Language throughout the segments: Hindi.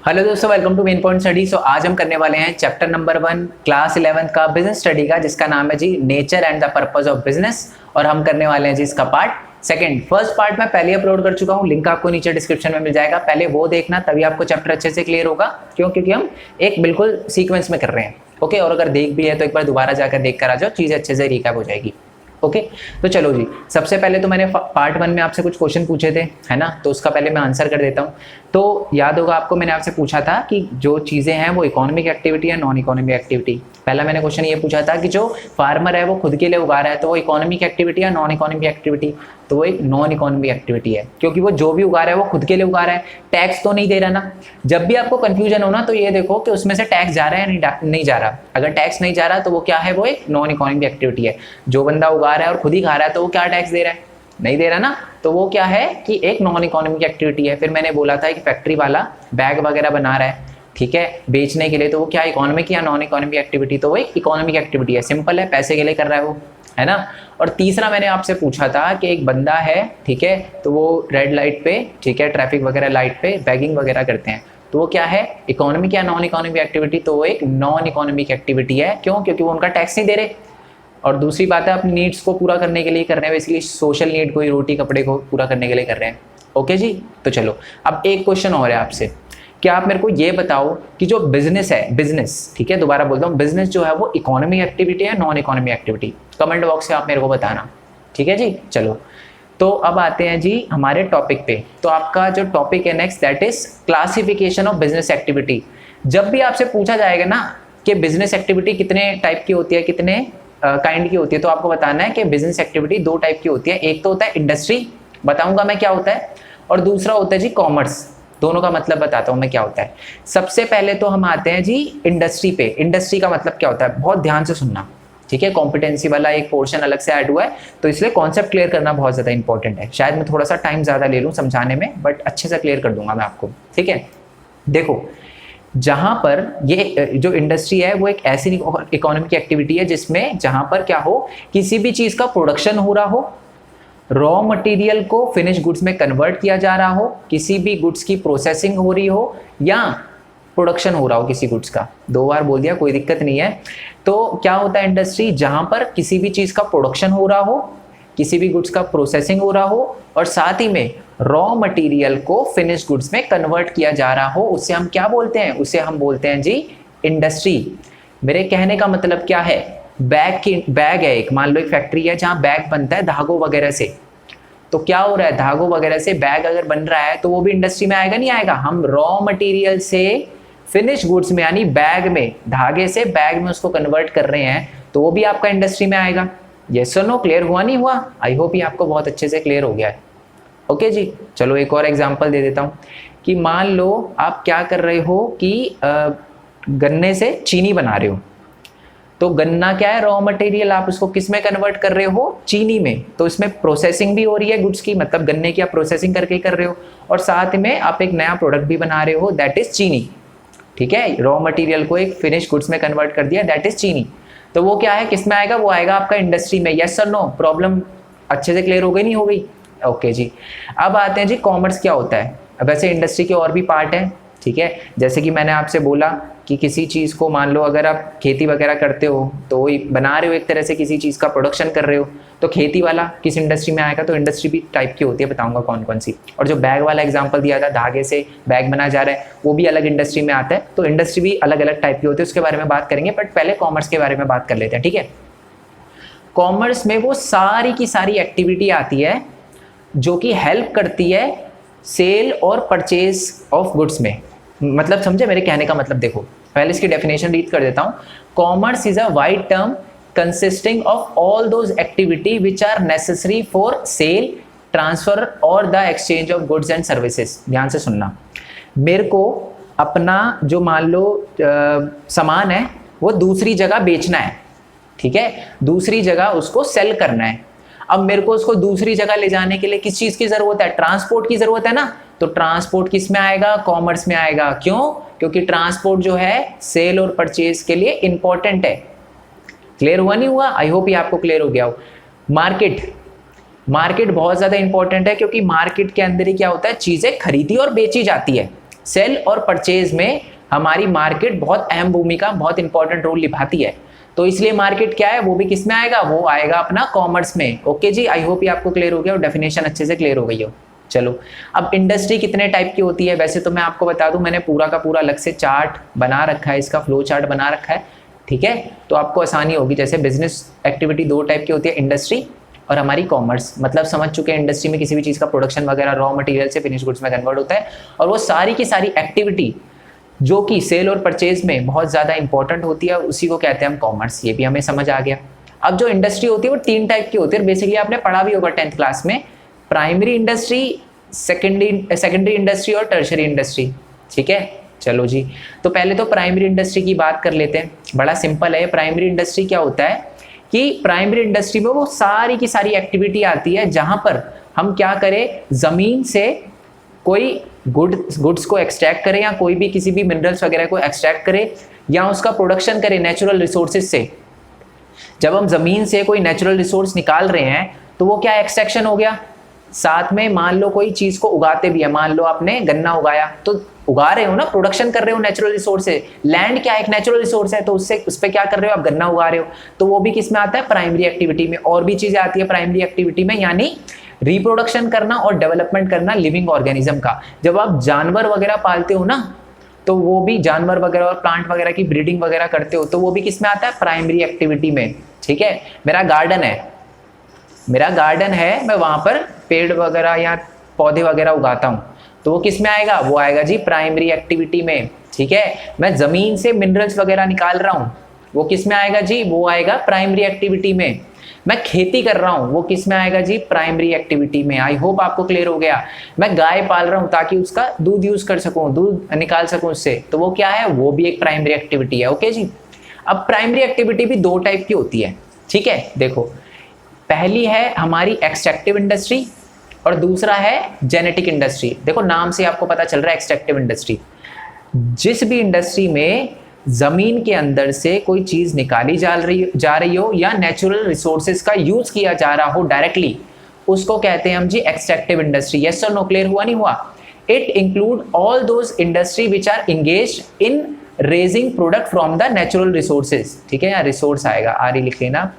हेलो दोस्तों, welcome to main point study. So आज हम करने वाले हैं चैप्टर नंबर 1 क्लास 11 का बिजनेस स्टडी का, जिसका नाम है the nature and the purpose of business. और हम करने वाले हैं जी इसका पार्ट सेकंड। फर्स्ट पार्ट मैं पहले अपलोड कर चुका हूं, लिंक आपको नीचे डिस्क्रिप्शन में मिल जाएगा, पहले वो देखना, तभी आपको चैप्टर अच्छे से क्लियर होगा। क्यों? क्योंकि हम एक बिल्कुल सीक्वेंस में कर रहे हैं। ओके, और अगर देख भी है तो एक बार दोबारा जाकर देख कर आ जाओ, चीज़ें अच्छे से रिकैप हो जाएगी। ओके तो चलो जी, सबसे पहले तो मैंने पार्ट 1 में आपसे कुछ क्वेश्चन पूछे थे, है ना, तो उसका पहले मैं आंसर कर देता हूँ। तो याद होगा आपको, मैंने आपसे पूछा था कि जो चीज़ें हैं वो इकोनॉमिक एक्टिविटी है, नॉन इकोनॉमिक एक्टिविटी। पहला मैंने क्वेश्चन ये पूछा था कि जो फार्मर है वो खुद के लिए उगा रहा है, तो वो इकोनॉमिक एक्टिविटी है, नॉन इकोनॉमिक एक्टिविटी। तो वो एक नॉन इकोनॉमिक एक्टिविटी है, क्योंकि वो जो भी उगा रहा है वो खुद के लिए उगा रहा है, टैक्स तो नहीं दे रहा ना। जब भी आपको कंफ्यूजन हो ना, तो ये देखो कि उसमें से टैक्स जा रहा है या नहीं जा रहा। अगर टैक्स नहीं जा रहा तो वो क्या है, वो एक नॉन इकोनॉमिक एक्टिविटी है। जो बंदा उगा रहा है और खुद ही खा रहा है, तो वो क्या टैक्स दे रहा है? नहीं दे रहा ना, तो वो क्या है कि एक नॉन इकोनॉमिक एक्टिविटी है। फिर मैंने बोला था कि फैक्ट्री वाला बैग वगैरह बना रहा है, ठीक है, बेचने के लिए, तो वो क्या इकोनॉमिक या नॉन इकोनॉमिक एक्टिविटी? तो वो एक इकोनॉमिक एक्टिविटी है, सिंपल है, पैसे के लिए कर रहा है वो, है ना। और तीसरा मैंने आपसे पूछा था कि एक बंदा है, ठीक है, तो वो रेड लाइट पे, ठीक है, ट्रैफिक वगैरह लाइट पे बैगिंग वगैरह करते हैं, तो वो क्या है, इकोनॉमिक या नॉन इकोनॉमिक एक्टिविटी? तो वो एक नॉन इकोनॉमिक एक्टिविटी है। क्यों? क्योंकि वो उनका टैक्स नहीं दे रहे। और दूसरी बात है, अपनी नीड्स को पूरा करने के लिए कर रहे हैं, बेसिकली सोशल नीड, कोई रोटी कपड़े को पूरा करने के लिए कर रहे हैं। ओके जी, तो चलो अब एक क्वेश्चन और है आपसे, क्या आप मेरे को ये बताओ कि जो बिजनेस है, बिजनेस, ठीक है, दोबारा बोलता हूँ, बिजनेस जो है वो इकोनॉमिक एक्टिविटी है, non economic activity? Comment box से आप मेरे को बताना, ठीक है जी। चलो तो अब आते हैं जी हमारे टॉपिक पे। तो आपका जो टॉपिक है next, that is classification of business activity. जब भी आपसे पूछा जाएगा ना कि बिजनेस एक्टिविटी कितने टाइप की होती है, कितने काइंड की होती है, तो आपको बताना है कि बिजनेस एक्टिविटी 2 टाइप की होती है। एक तो होता है इंडस्ट्री, बताऊंगा मैं क्या होता है, और दूसरा होता है जी कॉमर्स। दोनों का मतलब बताता हूं मैं क्या होता है। सबसे पहले तो हम आते हैं जी इंडस्ट्री पे। इंडस्ट्री का मतलब क्या होता है, बहुत ध्यान से सुनना, ठीक है, कॉम्पिटेंसी वाला एक पोर्शन अलग से ऐड हुआ है, तो इसलिए कॉन्सेप्ट क्लियर करना बहुत ज़्यादा इंपॉर्टेंट है। शायद मैं थोड़ा सा टाइम ज़्यादा ले लूँ समझाने में, बट अच्छे से क्लियर कर दूंगा मैं आपको, ठीक है। देखो, जहां पर ये जो इंडस्ट्री है वो एक ऐसी इकोनॉमिक एक्टिविटी है जिसमें जहां पर क्या हो, किसी भी चीज़ का प्रोडक्शन हो रहा हो, रॉ मटेरियल को फिनिश गुड्स में कन्वर्ट किया जा रहा हो, किसी भी गुड्स की प्रोसेसिंग हो रही हो, या प्रोडक्शन हो रहा हो किसी गुड्स का। 2 बार बोल दिया, कोई दिक्कत नहीं है। तो क्या होता है इंडस्ट्री, जहां पर किसी भी चीज़ का प्रोडक्शन हो रहा हो, किसी भी गुड्स का प्रोसेसिंग हो रहा हो, और साथ ही में रॉ मटेरियल को फिनिश गुड्स में कन्वर्ट किया जा रहा हो, उसे हम क्या बोलते हैं? उसे हम बोलते हैं जी इंडस्ट्री। मेरे कहने का मतलब क्या है, बैग है एक, मान लो एक फैक्ट्री है जहां बैग बनता है धागों वगैरह से, तो क्या हो रहा है, धागों वगैरह से बैग अगर बन रहा है तो वो भी इंडस्ट्री में आएगा, नहीं आएगा? हम रॉ मटेरियल से फिनिश गुड्स में, यानी बैग में, धागे से बैग में उसको कन्वर्ट कर रहे हैं, तो वो भी आपका इंडस्ट्री में आएगा। यस और नो, क्लियर हुआ नहीं हुआ? आई होप ये आपको बहुत अच्छे से क्लियर हो गया है। ओके जी, चलो एक और एग्जांपल दे देता हूँ कि मान लो आप क्या कर रहे हो कि गन्ने से चीनी बना रहे हो। तो गन्ना क्या है, रॉ मटेरियल, आप उसको किस में कन्वर्ट कर रहे हो? चीनी में। तो इसमें प्रोसेसिंग भी हो रही है गुड्स की, मतलब गन्ने की आप प्रोसेसिंग करके कर रहे हो, और साथ में आप एक नया प्रोडक्ट भी बना रहे हो, दैट इज चीनी, ठीक है। रॉ मटेरियल को एक फिनिश गुड्स में कन्वर्ट कर दिया, दैट इज चीनी। तो वो क्या है, किस में आएगा? वो आएगा आपका इंडस्ट्री में। यस और नो? प्रॉब्लम अच्छे से क्लियर हो गई, नहीं हो गई? ओके जी। अब आते हैं जी कॉमर्स क्या होता है। अब वैसे इंडस्ट्री के और भी पार्ट हैं, ठीक है, जैसे कि मैंने आपसे बोला कि किसी चीज़ को, मान लो अगर आप खेती वगैरह करते हो, तो वही बना रहे हो, एक तरह से किसी चीज़ का प्रोडक्शन कर रहे हो, तो खेती वाला किस इंडस्ट्री में आएगा? तो इंडस्ट्री भी टाइप की होती है, बताऊंगा कौन कौन सी। और जो बैग वाला एग्जांपल दिया था, धागे से बैग बनाया जा रहा है, वो भी अलग इंडस्ट्री में आता है। तो इंडस्ट्री भी अलग अलग टाइप की होती है, उसके बारे में बात करेंगे, बट पहले कॉमर्स के बारे में बात कर लेते हैं, ठीक है। कॉमर्स में वो सारी की सारी एक्टिविटी आती है जो कि हेल्प करती है सेल और परचेज ऑफ गुड्स में। मतलब समझे मेरे कहने का मतलब? देखो, पहले इसकी डेफिनेशन रीड कर देता हूं। Commerce is a wide term consisting of all those activity which are necessary for sale, transfer और the exchange of goods and services. ध्यान से सुनना, मेरे को अपना जो मान लो सामान है वो दूसरी जगह बेचना है, ठीक है, दूसरी जगह उसको सेल करना है। अब मेरे को उसको दूसरी जगह ले जाने के लिए किस चीज की जरूरत है? ट्रांसपोर्ट की जरूरत है ना। तो ट्रांसपोर्ट किस में आएगा? कॉमर्स में आएगा। क्यों? क्योंकि ट्रांसपोर्ट जो है सेल और परचेज के लिए इंपॉर्टेंट है। क्लियर हुआ नहीं हुआ? आई होप ये आपको क्लियर हो गया हो। मार्केट बहुत ज्यादा इंपॉर्टेंट है, क्योंकि मार्केट के अंदर ही क्या होता है, चीजें खरीदी और बेची जाती है। सेल और परचेज में हमारी मार्केट बहुत अहम भूमिका, बहुत इंपॉर्टेंट रोल निभाती है। तो इसलिए मार्केट क्या है, वो भी किस में आएगा, वो आएगा अपना कॉमर्स में। ओके जी, आई होप ये आपको क्लियर हो गया और डेफिनेशन अच्छे से क्लियर हो गई हो। चलो, अब इंडस्ट्री कितने टाइप की होती है, वैसे तो मैं आपको बता दूं, मैंने पूरा का पूरा अलग से चार्ट बना रखा है, इसका फ्लो चार्ट बना रखा है, ठीक है, तो आपको आसानी होगी। जैसे बिजनेस एक्टिविटी दो टाइप की होती है, इंडस्ट्री और हमारी कॉमर्स। मतलब समझ चुके हैं, इंडस्ट्री में किसी भी चीज़ का प्रोडक्शन वगैरह रॉ मटेरियल से फिनिश गुड्स में कन्वर्ट होता है, और वो सारी की सारी एक्टिविटी जो कि सेल और परचेज में बहुत ज़्यादा इंपॉर्टेंट होती है, उसी को कहते हैं हम कॉमर्स। ये भी हमें समझ आ गया। अब जो इंडस्ट्री होती है वो तीन टाइप की होती है, बेसिकली आपने पढ़ा भी होगा 10th क्लास में, प्राइमरी इंडस्ट्री, सेकेंडरी इंडस्ट्री और टर्शरी इंडस्ट्री, ठीक है। चलो जी, तो पहले तो प्राइमरी इंडस्ट्री की बात कर लेते हैं। बड़ा सिंपल है। प्राइमरी इंडस्ट्री क्या होता है कि प्राइमरी इंडस्ट्री में वो सारी की सारी एक्टिविटी आती है जहां पर हम क्या करें, जमीन से कोई गुड्स को एक्सट्रैक्ट करें, या कोई भी किसी भी मिनरल्स वगैरह को एक्सट्रैक्ट करें, या उसका प्रोडक्शन करें नेचुरल रिसोर्सेज से। जब हम जमीन से कोई नेचुरल रिसोर्स निकाल रहे हैं तो वो क्या एक्सट्रैक्शन हो गया। साथ में मान लो कोई चीज को उगाते भी है, मान लो आपने गन्ना उगाया, तो उगा रहे हो ना, प्रोडक्शन कर रहे हो नेचुरल रिसोर्स से। लैंड क्या एक नेचुरल रिसोर्स है, तो उससे उस पर क्या कर रहे हो आप, गन्ना उगा रहे हो, तो वो भी किस में आता है, प्राइमरी एक्टिविटी में। और भी चीजें आती है प्राइमरी एक्टिविटी में, यानी रिप्रोडक्शन करना और डेवलपमेंट करना लिविंग ऑर्गेनिज्म का। जब आप जानवर वगैरह पालते हो ना, तो वो भी जानवर वगैरह और प्लांट वगैरह की ब्रीडिंग वगैरह करते हो, तो वो भी किस में आता है, प्राइमरी एक्टिविटी में, ठीक है। मेरा गार्डन है, मैं वहां पर पेड़ वगैरह या पौधे वगैरह उगाता हूँ, तो वो किस में आएगा, वो आएगा जी प्राइमरी एक्टिविटी में, ठीक है। मैं जमीन से मिनरल्स वगैरह निकाल रहा हूँ, वो किस में आएगा जी, वो आएगा प्राइमरी एक्टिविटी में। मैं खेती कर रहा हूँ, वो किस में आएगा जी, प्राइमरी एक्टिविटी में। आई होप आपको क्लियर हो गया। मैं गाय पाल रहा हूँ ताकि उसका दूध यूज कर सकूँ, दूध निकाल सकूँ उससे, तो वो क्या है, वो भी एक प्राइमरी एक्टिविटी है। ओके जी। अब प्राइमरी एक्टिविटी भी दो टाइप की होती है, ठीक है। देखो, पहली है हमारी एक्सट्रैक्टिव इंडस्ट्री और दूसरा है जेनेटिक इंडस्ट्री। देखो नाम से आपको पता चल रहा है एक्सट्रैक्टिव इंडस्ट्री, जिस भी इंडस्ट्री में जमीन के अंदर से कोई चीज निकाली जा रही हो या नेचुरल रिसोर्सेज का यूज किया जा रहा हो डायरेक्टली, उसको कहते हैं हम जी एक्सट्रैक्टिव इंडस्ट्री। यस और नो, क्लियर हुआ नहीं हुआ। It include all those industry which are engaged in raising product from the natural resources, ठीक है। यहाँ रिसोर्स आएगा, आर लिख लेना,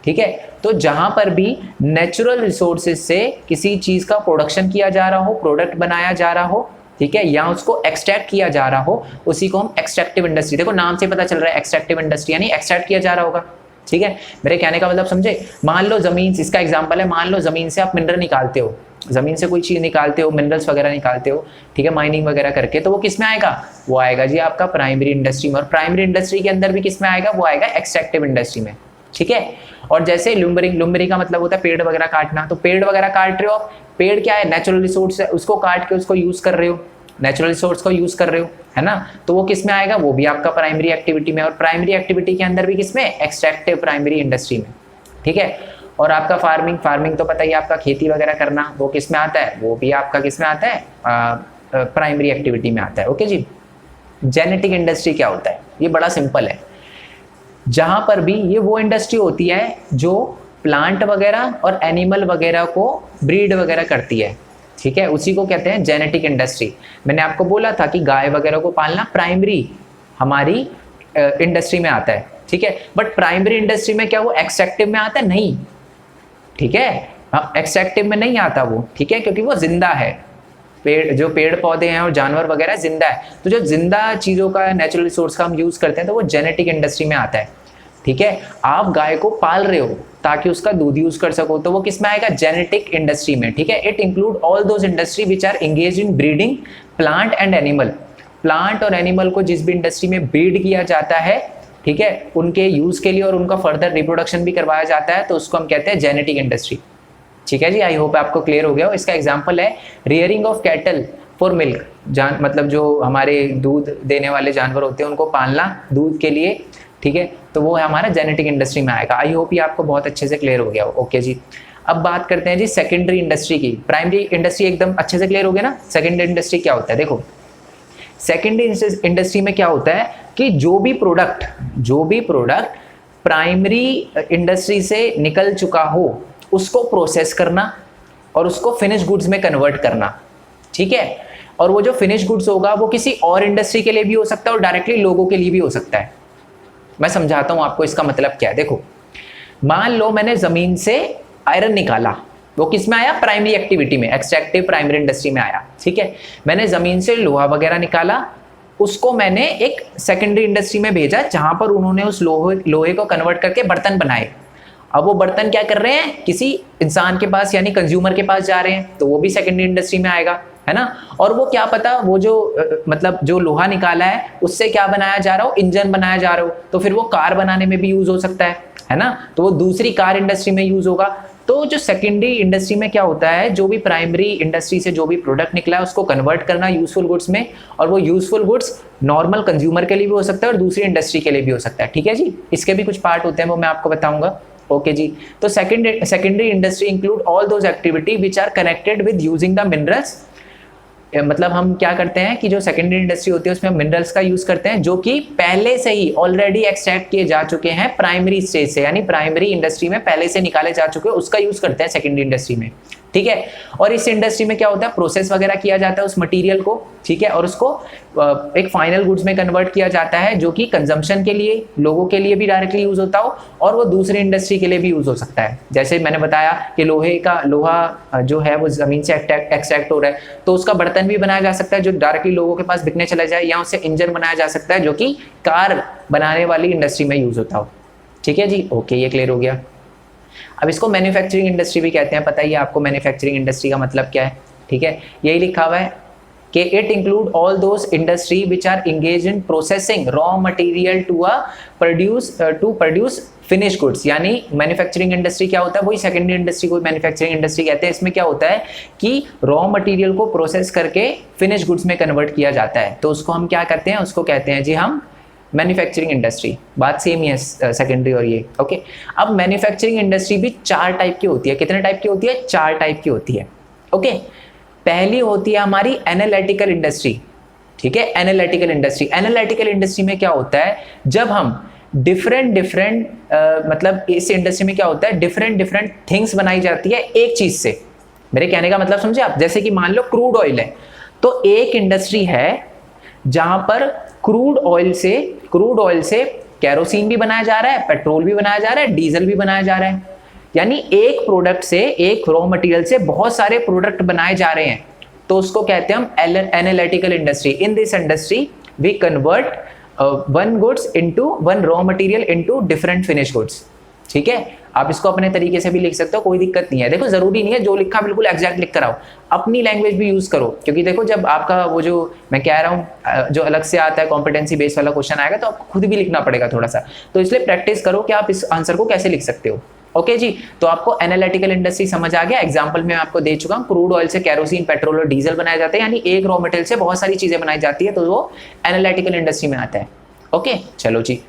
ठीक है। तो जहां पर भी नेचुरल रिसोर्सेज से किसी चीज का प्रोडक्शन किया जा रहा हो, प्रोडक्ट बनाया जा रहा हो, ठीक है, या उसको एक्सट्रैक्ट किया जा रहा हो, उसी को हम एक्सट्रैक्टिव इंडस्ट्री, देखो नाम से पता चल रहा है एक्सट्रैक्टिव इंडस्ट्री यानी एक्सट्रैक्ट किया जा रहा होगा, ठीक है। मेरे कहने का मतलब समझे। मान लो जमीन, इसका एग्जांपल है, मान लो जमीन से आप मिनरल निकालते हो, जमीन से कोई चीज निकालते हो, मिनरल्स वगैरह निकालते हो, ठीक है, माइनिंग वगैरह करके, तो वो किस में आएगा, वो आएगा जी आपका प्राइमरी इंडस्ट्री में। और प्राइमरी इंडस्ट्री के अंदर भी किस में आएगा, वो आएगा एक्सट्रैक्टिव इंडस्ट्री में, ठीक है। और जैसे लुम्बरिंग का मतलब होता है पेड़ वगैरह काटना, तो पेड़ वगैरह काट रहे हो, पेड़ क्या है, नेचुरल रिसोर्स है, उसको काट के उसको यूज कर रहे हो, नेचुरल रिसोर्स को यूज कर रहे हो, है ना, तो वो किस में आएगा, वो भी आपका प्राइमरी एक्टिविटी में। और प्राइमरी एक्टिविटी के अंदर भी किस में, एक्सट्रैक्टिव प्राइमरी इंडस्ट्री में, ठीक है। और आपका फार्मिंग तो पता ही, आपका खेती वगैरह करना, वो किस में आता है, वो भी आपका किस में आता है, प्राइमरी एक्टिविटी में आता है। ओके जी। जेनेटिक इंडस्ट्री क्या होता है, ये बड़ा सिंपल है। जहां पर भी ये वो इंडस्ट्री होती है जो प्लांट वगैरह और एनिमल वगैरह को ब्रीड वगैरह करती है, ठीक है, उसी को कहते हैं जेनेटिक इंडस्ट्री। मैंने आपको बोला था कि गाय वगैरह को पालना प्राइमरी हमारी इंडस्ट्री में आता है, ठीक है। बट प्राइमरी इंडस्ट्री में क्या वो एक्सट्रैक्टिव में आता है, नहीं, ठीक है, एक्सट्रैक्टिव में नहीं आता वो, ठीक है, क्योंकि वो जिंदा है। पेड़ पौधे हैं और जानवर वगैरह जिंदा है, तो जो जिंदा चीजों का नेचुरल रिसोर्स का हम यूज करते हैं, तो वो जेनेटिक इंडस्ट्री में आता है, ठीक है। आप गाय को पाल रहे हो ताकि उसका दूध यूज कर सको, तो वो किस में आएगा, जेनेटिक इंडस्ट्री में, ठीक है। It include all those industry which are engaged in breeding plant and animal. Plant और एनिमल को जिस भी इंडस्ट्री में ब्रीड किया जाता है, ठीक है, उनके यूज के लिए और उनका फर्दर रिप्रोडक्शन भी करवाया जाता है, तो उसको हम कहते हैं जेनेटिक इंडस्ट्री, ठीक है जी। आई होप आपको क्लियर हो गया हो। इसका एग्जांपल है rearing of cattle for milk, मतलब जो हमारे दूध देने वाले जानवर होते हैं उनको पालना दूध के लिए, ठीक है, तो वो हमारा जेनेटिक इंडस्ट्री में आएगा। आई होप ये आपको बहुत अच्छे से क्लियर हो गया हो। ओके जी। अब बात करते हैं जी सेकेंडरी इंडस्ट्री की। प्राइमरी इंडस्ट्री एकदम अच्छे से क्लियर हो गया ना। सेकेंडरी इंडस्ट्री क्या होता है, देखो सेकेंडरी इंडस्ट्री में क्या होता है कि जो भी प्रोडक्ट प्राइमरी इंडस्ट्री से निकल चुका हो उसको प्रोसेस करना और उसको फिनिश गुड्स में कन्वर्ट करना, ठीक है। और वो जो फिनिश गुड्स होगा वो किसी और इंडस्ट्री के लिए भी हो सकता है और डायरेक्टली लोगों के लिए भी हो सकता है। मैं समझाता हूँ आपको इसका मतलब क्या है। देखो, मान लो मैंने जमीन से आयरन निकाला, वो किस में आया? प्राइमरी एक्टिविटी में, एक्सट्रैक्टिव प्राइमरी इंडस्ट्री में आया। ठीक है, मैंने जमीन से लोहा वगैरह निकाला, उसको मैंने एक सेकेंडरी इंडस्ट्री में भेजा जहां पर उन्होंने उस लोहे को कन्वर्ट करके बर्तन बनाए। अब वो बर्तन क्या कर रहे हैं? किसी इंसान के पास यानी कंज्यूमर के पास जा रहे हैं, तो वो भी सेकेंडरी इंडस्ट्री में आएगा, है ना। और वो क्या पता वो जो मतलब जो लोहा निकाला है उससे क्या बनाया जा रहा हो? इंजन बनाया जा रहा हो, तो फिर वो कार बनाने में भी यूज हो सकता है ना। तो वो दूसरी कार इंडस्ट्री में यूज होगा। तो जो सेकेंडरी इंडस्ट्री में क्या होता है, जो भी प्राइमरी इंडस्ट्री से जो भी प्रोडक्ट निकला है उसको कन्वर्ट करना यूजफुल गुड्स में, और वो यूजफुल गुड्स नॉर्मल कंज्यूमर के लिए भी हो सकता है और दूसरी इंडस्ट्री के लिए भी हो सकता है। ठीक है जी, इसके भी कुछ पार्ट होते हैं, वो मैं आपको बताऊंगा। ओके जी, तो secondary industry include all those activity which are connected with using the minerals. मतलब हम क्या करते हैं कि जो सेकेंडरी इंडस्ट्री होती है उसमें हम मिनरल्स का यूज करते हैं जो कि पहले से ही ऑलरेडी एक्सट्रैक्ट किए जा चुके हैं प्राइमरी स्टेज से, यानी प्राइमरी इंडस्ट्री में पहले से निकाले जा चुके हैं, उसका यूज करते हैं सेकेंडरी इंडस्ट्री में। ठीक है, और इस इंडस्ट्री में क्या होता है? प्रोसेस वगैरह किया जाता है उस मटेरियल को, ठीक है, और उसको एक फाइनल गुड्स में कन्वर्ट किया जाता है जो कि कंजम्पशन के लिए, लोगों के लिए भी डायरेक्टली यूज होता हो और वो दूसरी इंडस्ट्री के लिए भी यूज हो सकता है। जैसे मैंने बताया कि लोहा जो है वो जमीन से एक्सट्रैक्ट हो रहा है, तो उसका बर्तन भी बनाया जा सकता है जो डायरेक्टली लोगों के पास बिकने चला जाए, या उससे इंजन बनाया जा सकता है जो कि कार बनाने वाली इंडस्ट्री में यूज होता हो। ठीक है जी, ओके, ये क्लियर हो गया। अब इसको मैन्युफैक्चरिंग इंडस्ट्री भी कहते हैं, पता ही है आपको मैन्युफैक्चरिंग इंडस्ट्री का मतलब क्या है। ठीक है, यही लिखा हुआ है कि it include all those industry which are engage in processing raw material to produce finish goods. यानी मैन्युफैक्चरिंग इंडस्ट्री क्या होता है? वही सेकेंडरी इंडस्ट्री को मैन्युफैक्चरिंग इंडस्ट्री कहते हैं। इसमें क्या होता है कि रॉ मटेरियल को प्रोसेस करके फिनिश गुड्स में कन्वर्ट किया जाता है, तो उसको हम क्या करते हैं? उसको कहते हैं जी हम मैन्युफैक्चरिंग इंडस्ट्री। बात सेम ही है सेकेंडरी और ये। ओके, अब मैन्युफैक्चरिंग इंडस्ट्री भी 4 टाइप की होती है। कितने टाइप की होती है? 4 टाइप की होती है। ओके, पहली होती है हमारी एनालिटिकल इंडस्ट्री। ठीक है, एनालिटिकल इंडस्ट्री में क्या होता है? जब हम डिफरेंट मतलब इस इंडस्ट्री में क्या होता है? डिफरेंट थिंग्स बनाई जाती है एक चीज से। मेरे कहने का मतलब समझे आप? जैसे कि मान लो क्रूड ऑयल है, तो एक इंडस्ट्री है जहां पर क्रूड ऑयल से केरोसिन भी बनाया जा रहा है, पेट्रोल भी बनाया जा रहा है, डीजल भी बनाया जा रहा है। यानी एक प्रोडक्ट से, एक रॉ मटेरियल से बहुत सारे प्रोडक्ट बनाए जा रहे हैं, तो उसको कहते हैं हम analytical industry. In this industry we convert one raw material into different finish goods. ठीक है, आप इसको अपने तरीके से भी लिख सकते हो, कोई दिक्कत नहीं है। देखो, जरूरी नहीं है जो लिखा बिल्कुल एग्जैक्ट लिख कर आओ, अपनी लैंग्वेज भी यूज करो, क्योंकि देखो जब आपका वो जो मैं कह रहा हूँ जो अलग से आता है कॉम्पिटेंसी बेस्ड वाला क्वेश्चन आएगा तो आपको खुद भी लिखना पड़ेगा थोड़ा सा, तो इसलिए प्रैक्टिस करो कि आप इस आंसर को कैसे लिख सकते हो। ओके जी, तो आपको एनालिटिकल इंडस्ट्री समझ आ गया। एग्जांपल में आपको दे चुका हूँ, क्रूड ऑयल से केरोसिन, पेट्रोल और डीजल बनाया जाता है, यानी एक रॉ मटेरियल से बहुत सारी चीजें बनाई जाती है, तो वो एनालिटिकल इंडस्ट्री में आता है। ओके, चलो जी,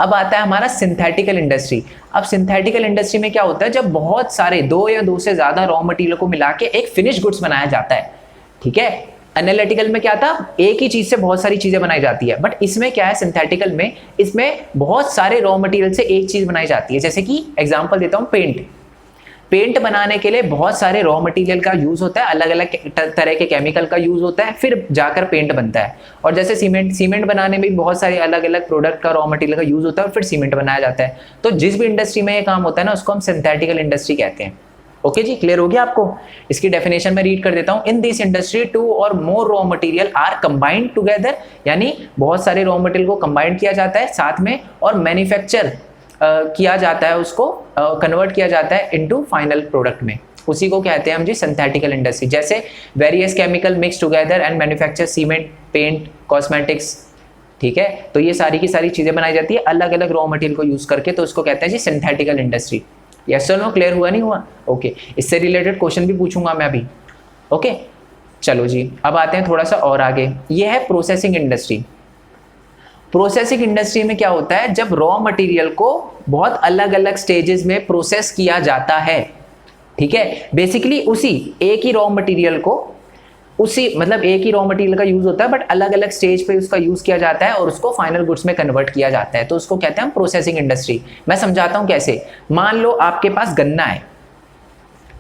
अब आता है हमारा सिंथेटिकल इंडस्ट्री। अब सिंथेटिकल इंडस्ट्री में क्या होता है? जब बहुत सारे 2 या 2 से ज्यादा रॉ मटेरियल को मिला के एक फिनिश गुड्स बनाया जाता है। ठीक है, एनालिटिकल में क्या था? एक ही चीज से बहुत सारी चीजें बनाई जाती है, बट इसमें क्या है? सिंथेटिकल में इसमें बहुत सारे रॉ मटेरियल से एक चीज बनाई जाती है। जैसे कि एग्जांपल देता हूं, पेंट बनाने के लिए बहुत सारे रॉ मटेरियल का यूज होता है, अलग अलग तरह के केमिकल का यूज होता है, फिर जाकर पेंट बनता है। और जैसे सीमेंट बनाने में भी बहुत सारे अलग अलग प्रोडक्ट का रॉ मटेरियल का यूज होता है और फिर सीमेंट बनाया जाता है। तो जिस भी इंडस्ट्री में ये काम होता है ना, उसको हम सिंथेटिकल इंडस्ट्री कहते हैं। ओके जी, क्लियर हो गया आपको? इसकी डेफिनेशन में रीड कर देता हूं। इन दिस इंडस्ट्री 2 और more raw material are combined together, यानी बहुत सारे रॉ मटेरियल को कंबाइंड किया जाता है साथ में और मैन्युफैक्चर किया जाता है, उसको कन्वर्ट किया जाता है इनटू फाइनल प्रोडक्ट में। उसी को कहते हैं हम जी सिंथेटिकल इंडस्ट्री। जैसे various chemical mix together and manufacture cement, paint, cosmetics. ठीक है, तो ये सारी की सारी चीजें बनाई जाती है अलग अलग रॉ मटेरियल को यूज करके, तो उसको कहते हैं जी सिंथेटिकल इंडस्ट्री। यस और नो, क्लियर हुआ नहीं हुआ? ओके, इससे रिलेटेड क्वेश्चन भी पूछूंगा मैं अभी। ओके, चलो जी, अब आते हैं थोड़ा सा और आगे। ये है प्रोसेसिंग इंडस्ट्री। प्रोसेसिंग इंडस्ट्री में क्या होता है? जब रॉ मटेरियल को बहुत अलग अलग स्टेजेस में प्रोसेस किया जाता है। ठीक है, बेसिकली उसी एक ही रॉ मटेरियल को एक ही रॉ मटेरियल का यूज होता है, बट अलग अलग स्टेज पे उसका यूज किया जाता है और उसको फाइनल गुड्स में कन्वर्ट किया जाता है, तो उसको कहते हैं प्रोसेसिंग इंडस्ट्री। मैं समझाता हूं कैसे। मान लो आपके पास गन्ना है,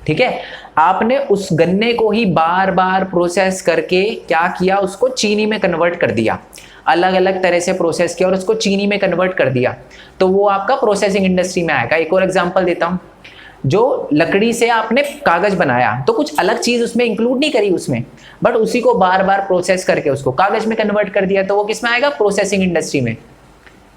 ठीक है, आपने उस गन्ने को ही बार बार प्रोसेस करके क्या किया, उसको चीनी में कन्वर्ट कर दिया, अलग अलग तरह से प्रोसेस किया और उसको चीनी में कन्वर्ट कर दिया, तो वो आपका प्रोसेसिंग इंडस्ट्री में आएगा। एक और एग्जांपल देता हूं, जो लकड़ी से आपने कागज बनाया तो कुछ अलग चीज उसमें इंक्लूड नहीं करी उसमें, बट उसी को बार बार प्रोसेस करके उसको कागज में कन्वर्ट कर दिया, तो वो किस में आएगा, प्रोसेसिंग इंडस्ट्री में।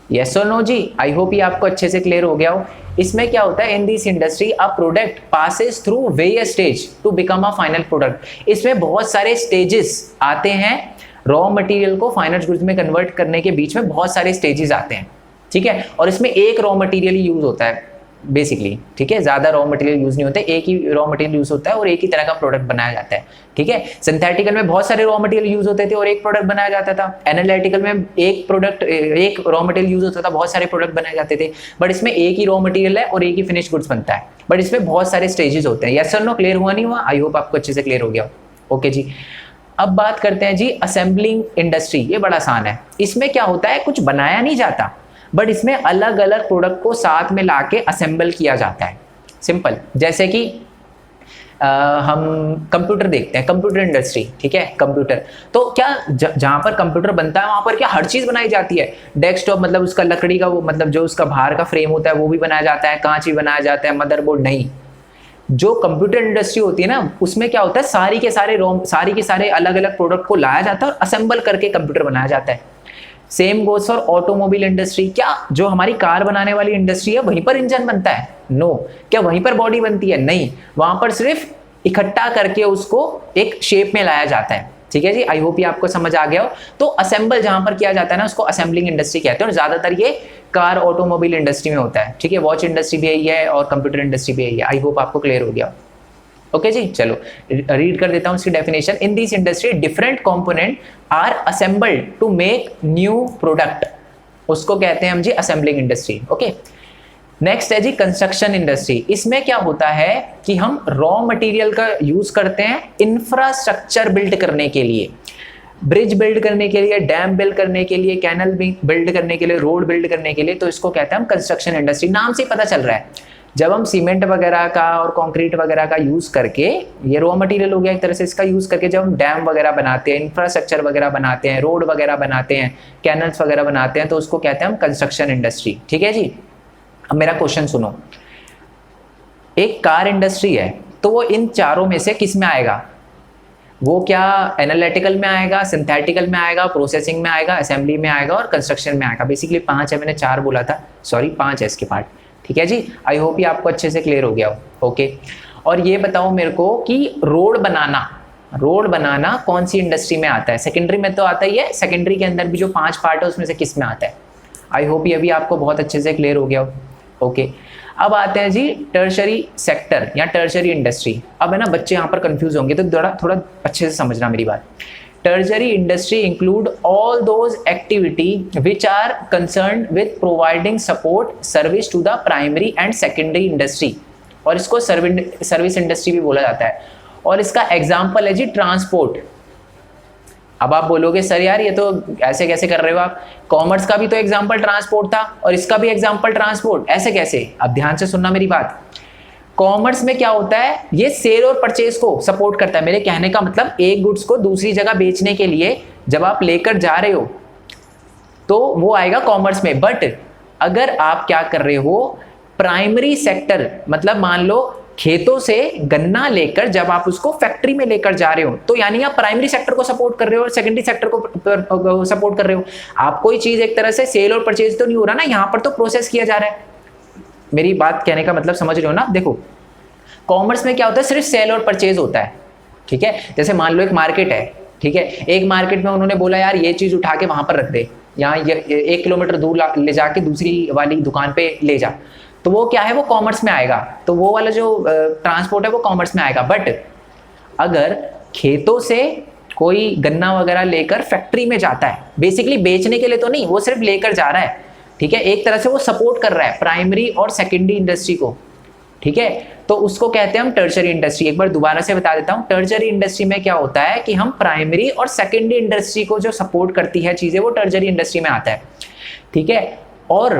यस और नो जी, आई होप ये आपको अच्छे से क्लियर हो गया हो। इसमें क्या होता है, in this industry a product passes through various stage to become a final product. इसमें बहुत सारे स्टेजेस आते हैं, रॉ मटेरियल को फाइनल गुड्स में कन्वर्ट करने के बीच में बहुत सारे स्टेजेस आते हैं, ठीक है। और इसमें एक रॉ मटेरियल यूज होता है बेसिकली, ठीक है, ज्यादा रॉ मटेरियल यूज नहीं होते, एक ही रॉ मटेरियल यूज होता है और एक ही तरह का प्रोडक्ट बनाया जाता है, ठीक है। सिंथेटिकल में बहुत सारे रॉ मटेरियल यूज होते थे और एक प्रोडक्ट बनाया जाता था। एनालिटिकल में एक रॉ मटेरियल यूज होता था, बहुत सारे प्रोडक्ट बनाए जाते थे, बट इसमें एक ही रॉ मटेरियल है और एक ही फिनिश गुड्स बनता है, बट इसमें बहुत सारे स्टेजेस होते हैं। यस और नो, क्लियर हुआ नहीं हुआ? आई होप आपको अच्छे से क्लियर हो गया। ओके जी, अब बात करते हैं जी असेंबलिंग इंडस्ट्री। ये बड़ा आसान है। इसमें क्या होता है, कुछ बनाया नहीं जाता, बट इसमें अलग अलग प्रोडक्ट को साथ में लाके असेंबल किया जाता है। सिंपल, जैसे कि हम कंप्यूटर देखते हैं, कंप्यूटर इंडस्ट्री, ठीक है, कंप्यूटर तो क्या जहां पर कंप्यूटर बनता है वहां पर क्या हर चीज बनाई जाती है? डेस्कटॉप मतलब उसका लकड़ी का वो मतलब जो उसका बाहर का फ्रेम होता है वो भी बनाया जाता है, कांच भी बनाया जाता है, मदरबोर्ड नहीं। जो कंप्यूटर इंडस्ट्री होती है ना, उसमें क्या होता है, सारी के सारे अलग अलग प्रोडक्ट को लाया जाता है और असेंबल करके कंप्यूटर बनाया जाता है। Same goes for automobile industry. क्या जो हमारी कार बनाने वाली इंडस्ट्री है वहीं पर इंजन बनता है? नो। क्या वहीं पर बॉडी बनती है? नहीं, वहां पर सिर्फ इकट्ठा करके उसको एक शेप में लाया जाता है, ठीक है जी। आई होप ये आपको समझ आ गया हो। तो असेंबल जहां पर किया जाता है ना, उसको असेंबलिंग इंडस्ट्री कहते हैं और ज्यादातर ये कार ऑटोमोबाइल इंडस्ट्री में होता है, ठीक है। वॉच इंडस्ट्री भी यही है और कंप्यूटर इंडस्ट्री भी यही है। आई होप आपको क्लियर हो गया। ओके जी, चलो रीड कर देता हूं इसकी definition. In this industry different component are assembled to make new product, उसको कहते हैं हम जी असेंबलिंग इंडस्ट्री। ओके, नेक्स्ट है जी कंस्ट्रक्शन इंडस्ट्री। इसमें क्या होता है कि हम रॉ मटेरियल का यूज करते हैं इंफ्रास्ट्रक्चर बिल्ड करने के लिए, ब्रिज बिल्ड करने के लिए, डैम बिल्ड करने के लिए, कैनल बिल्ड करने के लिए, रोड बिल्ड करने के लिए, तो इसको कहते हैं हम कंस्ट्रक्शन इंडस्ट्री। नाम से ही पता चल रहा है, जब हम सीमेंट वगैरह का और कंक्रीट वगैरह का यूज करके, ये रॉ मटेरियल हो गया एक तरह से, इसका यूज करके जब हम डैम वगैरह बनाते हैं, इंफ्रास्ट्रक्चर वगैरह बनाते हैं, रोड वगैरह बनाते हैं, कैनल्स वगैरह बनाते हैं, तो उसको कहते हैं हम कंस्ट्रक्शन इंडस्ट्री, ठीक है जी। अब मेरा क्वेश्चन सुनो, एक कार इंडस्ट्री है तो वो इन चारों में से किस में आएगा? वो क्या एनालिटिकल में आएगा, सिंथेटिकल में आएगा, प्रोसेसिंग में आएगा, असेंबली में आएगा और कंस्ट्रक्शन में आएगा। बेसिकली 5 है, मैंने 4 बोला था, सॉरी 5 है इसके पार्ट, ठीक है जी। आई होप ये आपको अच्छे से क्लियर हो गया हो। ओके, और ये बताओ मेरे को कि रोड बनाना कौन सी इंडस्ट्री में आता है? सेकेंडरी में तो आता ही है, सेकेंडरी के अंदर भी जो 5 पार्ट है उसमें से किस में आता है? आई होप ये भी आपको बहुत अच्छे से क्लियर हो गया हो। ओके, अब आते हैं जी टर्शरी सेक्टर या टर्शरी इंडस्ट्री। अब है ना, बच्चे यहाँ पर कंफ्यूज होंगे तो थोड़ा अच्छे से समझना मेरी बात। Tertiary industry include all those activity which are concerned with providing support service to the primary and secondary industry, और इसको सर्विस इंडस्ट्री भी बोला जाता है। और इसका एग्जाम्पल है जी ट्रांसपोर्ट। अब आप बोलोगे सर यार ये तो ऐसे कैसे कर रहे हो आप, कॉमर्स का भी तो एग्जाम्पल ट्रांसपोर्ट था और इसका भी एग्जाम्पल ट्रांसपोर्ट, ऐसे कैसे? अब ध्यान से सुनना मेरी बात। कॉमर्स में क्या होता है, ये सेल और परचेज को सपोर्ट करता है। मेरे कहने का मतलब, एक गुड्स को दूसरी जगह बेचने के लिए जब आप लेकर जा रहे हो तो वो आएगा कॉमर्स में। बट अगर आप क्या कर रहे हो, प्राइमरी सेक्टर, मतलब मान लो खेतों से गन्ना लेकर जब आप उसको फैक्ट्री में लेकर जा रहे हो, तो यानी आप प्राइमरी सेक्टर को सपोर्ट कर रहे हो और सेकेंडरी सेक्टर को सपोर्ट कर रहे हो। आप कोई चीज एक तरह से सेल और परचेज तो नहीं हो रहा ना, यहाँ पर तो प्रोसेस किया जा रहा है। मेरी बात कहने का मतलब समझ रहे हो ना? देखो, कॉमर्स में क्या होता है, सिर्फ सेल और परचेज होता है, ठीक है। जैसे मान लो एक मार्केट है, ठीक है, एक मार्केट में उन्होंने बोला यार ये चीज उठा के वहां पर रख दे, यहाँ 1 किलोमीटर दूर ले जाके दूसरी वाली दुकान पे ले जा, तो वो क्या है, वो कॉमर्स में आएगा। तो वो वाला जो ट्रांसपोर्ट है वो कॉमर्स में आएगा। बट अगर खेतों से कोई गन्ना वगैरह लेकर फैक्ट्री में जाता है, बेसिकली बेचने के लिए तो नहीं, वो सिर्फ लेकर जा रहा है, ठीक है, एक तरह से वो सपोर्ट कर रहा है प्राइमरी और सेकेंडरी इंडस्ट्री को, ठीक है, तो उसको कहते हैं हम टर्शरी इंडस्ट्री। एक बार दोबारा से बता देता हूं, टर्शरी इंडस्ट्री में क्या होता है कि हम प्राइमरी और सेकेंडरी इंडस्ट्री को जो सपोर्ट करती है चीजें, वो टर्शरी इंडस्ट्री में आता है, ठीक है। और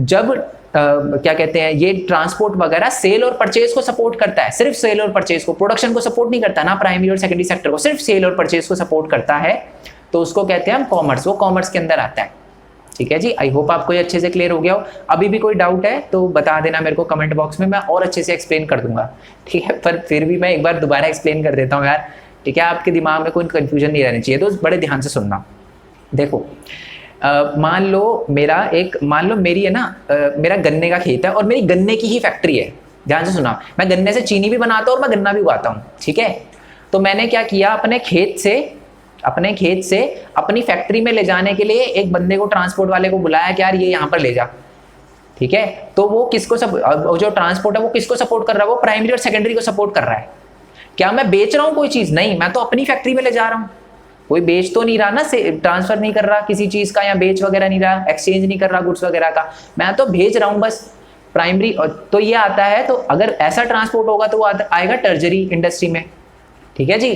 जब क्या कहते हैं, ये ट्रांसपोर्ट वगैरह सेल और परचेज को सपोर्ट करता है, सिर्फ सेल और परचेज को, प्रोडक्शन को सपोर्ट नहीं करता ना, प्राइमरी और सेकेंडरी सेक्टर को, सिर्फ सेल और परचेज को सपोर्ट करता है, तो उसको कहते हैं हम कॉमर्स, वो कॉमर्स के अंदर आता है। ठीक है जी, आई होप आपको ये अच्छे से क्लियर हो गया हो। अभी भी कोई डाउट है तो बता देना मेरे को कमेंट बॉक्स में, मैं और अच्छे से एक्सप्लेन कर दूंगा। ठीक है, पर फिर भी मैं एक बार दोबारा एक्सप्लेन कर देता हूँ यार। ठीक है, आपके दिमाग में कोई कंफ्यूजन नहीं रहनी चाहिए, तो बड़े ध्यान से सुनना। देखो मान लो मेरी है ना, मेरा गन्ने का खेत है और मेरी गन्ने की ही फैक्ट्री है। ध्यान से सुना, मैं गन्ने से चीनी भी बनाता हूँ और मैं गन्ना भी उगाता हूँ। ठीक है, तो मैंने क्या किया, अपने खेत से अपनी फैक्ट्री में ले जाने के लिए एक बंदे को, ट्रांसपोर्ट वाले को बुलाया कि यार ये यहाँ पर ले जा। ठीक है, तो वो किसको जो ट्रांसपोर्ट है वो किसको सपोर्ट कर रहा है, वो प्राइमरी और सेकेंडरी को सपोर्ट कर रहा है। क्या मैं बेच रहा हूँ कोई चीज? नहीं, मैं तो अपनी फैक्ट्री में ले जा रहा हूँ, कोई बेच तो नहीं रहा ना, ट्रांसफर नहीं कर रहा किसी चीज का, या बेच वगैरह नहीं रहा, एक्सचेंज नहीं कर रहा गुड्स वगैरह का, मैं तो भेज रहा हूँ बस प्राइमरी। तो ये आता है, तो अगर ऐसा ट्रांसपोर्ट होगा तो वो आएगा टर्जरी इंडस्ट्री में। ठीक है जी,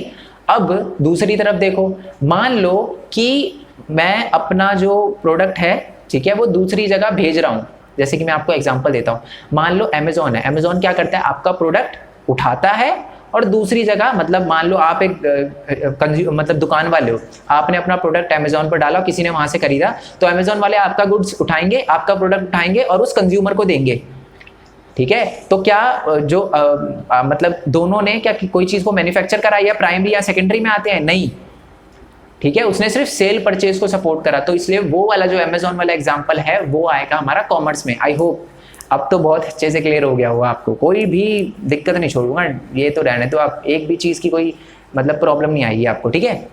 अब दूसरी तरफ देखो, मान लो कि मैं अपना जो प्रोडक्ट है, ठीक है, वो दूसरी जगह भेज रहा हूँ। जैसे कि मैं आपको एग्जांपल देता हूँ, मान लो अमेजोन है, अमेजोन क्या करता है, आपका प्रोडक्ट उठाता है और दूसरी जगह, मतलब मान लो आप एक मतलब दुकान वाले हो, आपने अपना प्रोडक्ट अमेजोन पर डाला, किसी ने वहां से खरीदा, तो अमेजोन वाले आपका गुड्स उठाएंगे, आपका प्रोडक्ट उठाएंगे और उस कंज्यूमर को देंगे। ठीक है, तो क्या जो मतलब दोनों ने क्या कोई चीज को मैन्युफैक्चर करा, या प्राइमरी या सेकेंडरी में आते हैं? नहीं। ठीक है, उसने सिर्फ सेल परचेज को सपोर्ट करा, तो इसलिए वो वाला जो अमेजोन वाला एग्जांपल है वो आएगा हमारा कॉमर्स में। आई होप अब तो बहुत अच्छे से क्लियर हो गया होगा आपको, कोई भी दिक्कत नहीं छोड़ूंगा, ये तो रहने तो आप, एक भी चीज़ की कोई मतलब प्रॉब्लम नहीं आएगी आपको। ठीक है,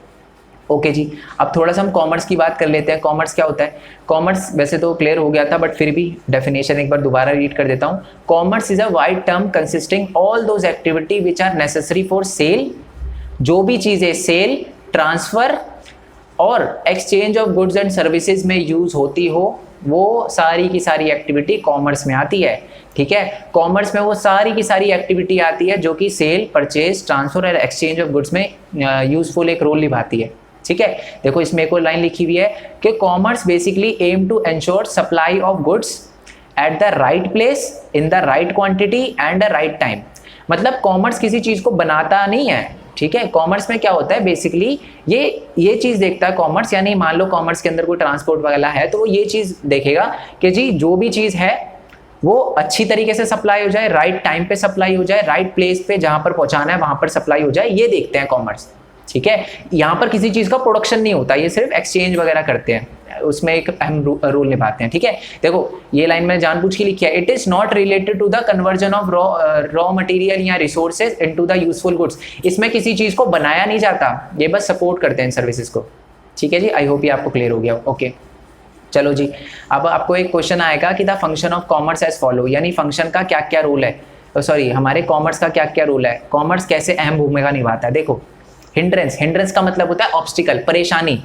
ओके जी। अब थोड़ा सा हम कॉमर्स की बात कर लेते हैं। कॉमर्स क्या होता है? कॉमर्स वैसे तो क्लियर हो गया था, बट फिर भी डेफिनेशन एक बार दोबारा रीड कर देता हूँ। Commerce is a wide term consisting all those activity which are necessary for sale, जो भी चीज़ें सेल, ट्रांसफर और exchange of goods and services में यूज होती हो, वो सारी की सारी एक्टिविटी कॉमर्स में आती है। ठीक है, कॉमर्स में वो सारी की सारी एक्टिविटी आती है जो कि सेल, परचेज, ट्रांसफर और एक्सचेंज ऑफ गुड्स में यूजफुल एक रोल निभाती है। ठीक है, देखो इसमें एक और लाइन लिखी हुई है कि commerce basically aim to ensure supply of goods at the right place in the right quantity and the right time. मतलब कॉमर्स किसी चीज को बनाता नहीं है। ठीक है, कॉमर्स में क्या होता है बेसिकली, ये चीज देखता है कॉमर्स, यानी मान लो कॉमर्स के अंदर कोई ट्रांसपोर्ट वगैरह है तो वो ये चीज देखेगा कि जी जो भी चीज है वो अच्छी तरीके से सप्लाई हो जाए, राइट टाइम पे सप्लाई हो जाए, राइट प्लेस पे जहां पर पहुंचाना है वहां पर सप्लाई हो जाए, ये देखते हैं कॉमर्स। ठीक है, यहाँ पर किसी चीज का प्रोडक्शन नहीं होता, ये सिर्फ एक्सचेंज वगैरह करते हैं, उसमें एक अहम रोल निभाते हैं। ठीक है, देखो ये लाइन मैंने जानबूझ के लिखी है, it is not related to the conversion of raw material या resources into the useful goods. इसमें किसी चीज को बनाया नहीं जाता, ये बस सपोर्ट करते हैं सर्विसेज को। ठीक है जी, आई होप ये आपको क्लियर हो गया। ओके, चलो जी, अब आपको एक क्वेश्चन आएगा कि the function of commerce as follow, यानी फंक्शन का क्या क्या रोल है, सॉरी हमारे कॉमर्स का क्या क्या रोल है, कॉमर्स कैसे अहम भूमिका निभाता है। देखो हिंड्रेंस, हिंड्रेंस का मतलब होता है ऑब्स्टिकल, परेशानी।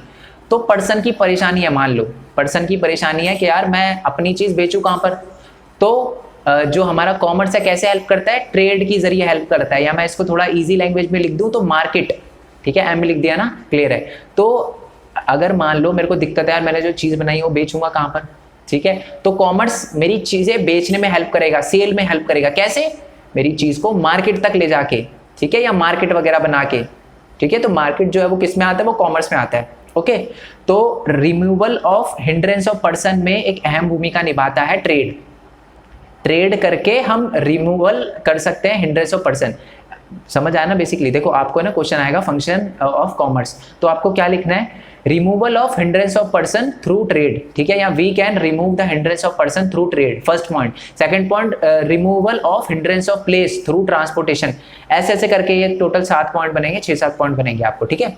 तो पर्सन की परेशानी है, मान लो पर्सन की परेशानी है कि यार मैं अपनी चीज बेचूं कहां पर, तो जो हमारा कॉमर्स है कैसे हेल्प करता है, ट्रेड की जरिए हेल्प करता है, या मैं इसको थोड़ा इजी लैंग्वेज में लिख दूं तो मार्केट। ठीक है, एम में लिख दिया ना, क्लियर है। तो अगर मान लो मेरे को दिक्कत है यार, मैंने जो चीज बनाई वो बेचूंगा कहां पर, ठीक है, तो कॉमर्स मेरी चीजें बेचने में हेल्प करेगा, सेल में हेल्प करेगा। कैसे? मेरी चीज को मार्केट तक ले जाके, ठीक है, या मार्केट वगैरह बना के। ठीक है, तो मार्केट जो है वो किस में आता है, वो कॉमर्स में आता है। ओके, तो removal of hindrance of person में एक अहम भूमिका निभाता है ट्रेड। ट्रेड करके हम रिमूवल कर सकते हैं हिंड्रेंस ऑफ पर्सन। समझ आया ना? बेसिकली देखो आपको ना क्वेश्चन आएगा फंक्शन ऑफ कॉमर्स, तो आपको क्या लिखना है, removal of hindrance of person through trade. ठीक है, या we can remove the hindrance of person through trade, first point. Second point, removal of hindrance of place through transportation. ऐसे ऐसे करके ये टोटल 7 पॉइंट बनेंगे, 6-7 पॉइंट बनेंगे आपको। ठीक है,